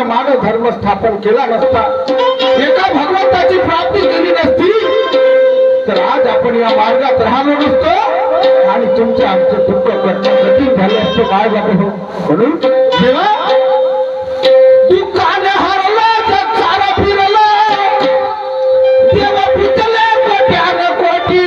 मानव धर्म स्थापन केला नसता, एका भगवंताची प्राप्ती केली नसती तर आज आपण या मार्गात राहलो नसतो आणि तुमच्या आमचं दुःख कठीण झालं असतं काय बाबा. म्हणून जेव्हा दुःखाने हरलं जग सारं फिरलं तेव्हा पिचले कोट्याने कोटी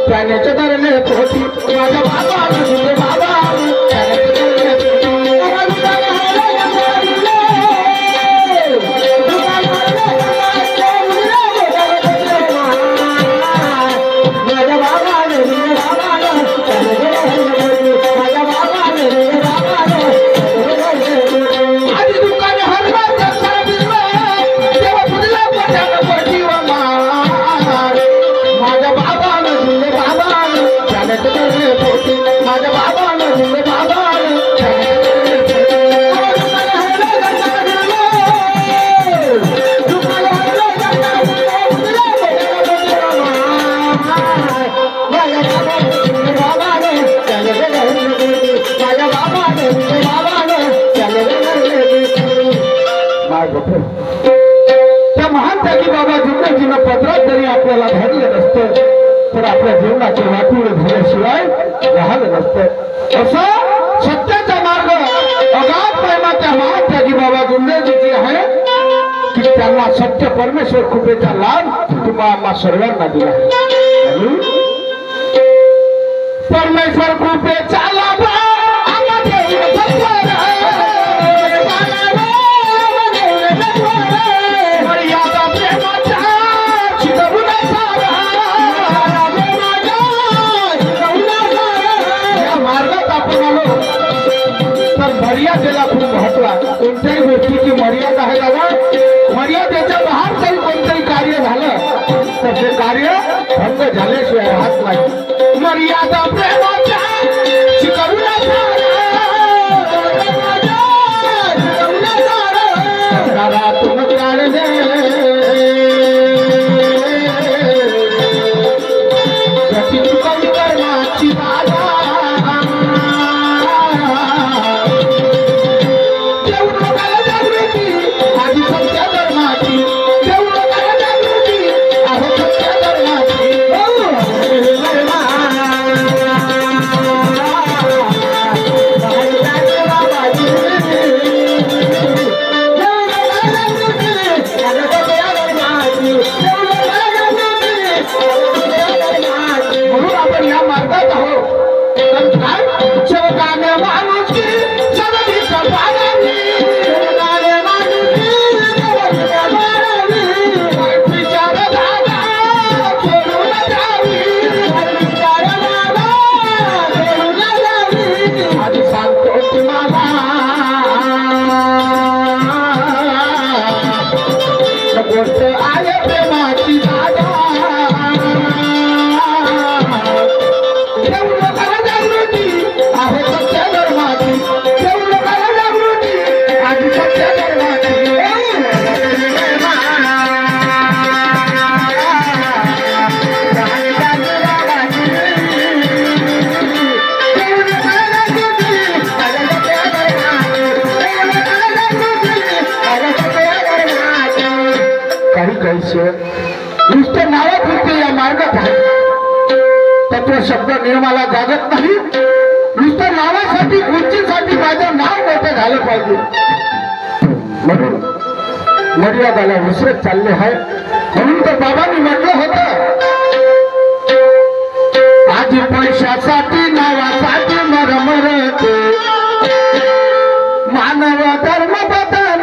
त्याने धरले पोटी माझ्या बाबा त्या महान त्यागी बाबा जुन्नजीनं पदरात जरी आपल्याला धरलं नसतं तर आपल्या जीवनाचे वाटूळ झाल्याशिवाय राहिलं नसतं. असं सत्याचा मार्ग अगाध प्रेमा त्या महान त्यागी बाबा जुन्नजीची आहे की त्यांना सत्य परमेश्वर कृपेचा लाभ तुम्हाला सर्वांना दिला. परमेश्वर कृपेचा लाभ मर्यादेला खूप महत्व आहे. कोणत्याही गोष्टीची मर्यादा आहे बाबा. मर्यादेच्या बाहेर काही कोणतंही कार्य झालं तर ते कार्य भंग झाल्याशिवाय राहत नाही. मर्यादा प्रेमाच्या घरातून काढणे चुकवी कर्माची बाधा नुसतं नावापुरते या मार्गात आहे. तत्व शब्द नियमाला जागत नाही. नुसतं नावासाठी खुर्चीसाठी माझं नाव मोठं झालं पाहिजे म्हणून मर्यादाला विसरत चालले आहे. म्हणून तर बाबांनी म्हटलं होतं आधी पैशासाठी नावासाठी मरमरते मानव धर्म बदल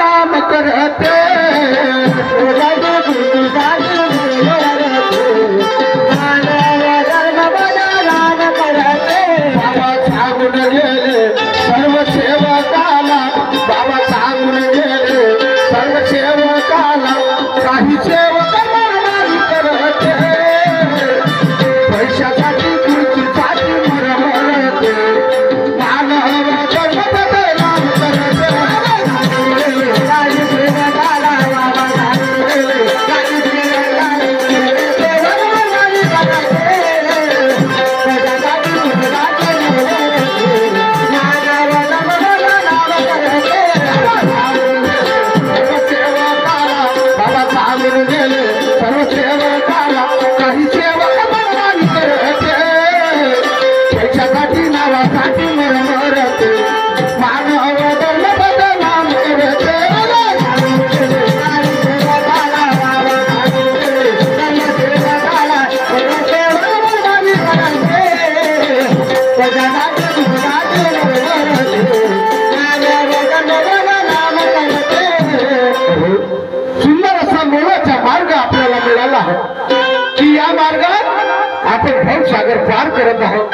सागर पार करत आहोत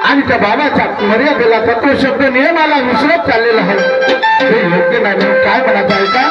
आणि त्या बाबाच्या मर्यादेला तत्व शब्द नियमाला विसरत चाललेला आहोत. हे योग्य नाही म्हणून काय म्हणत आहे का?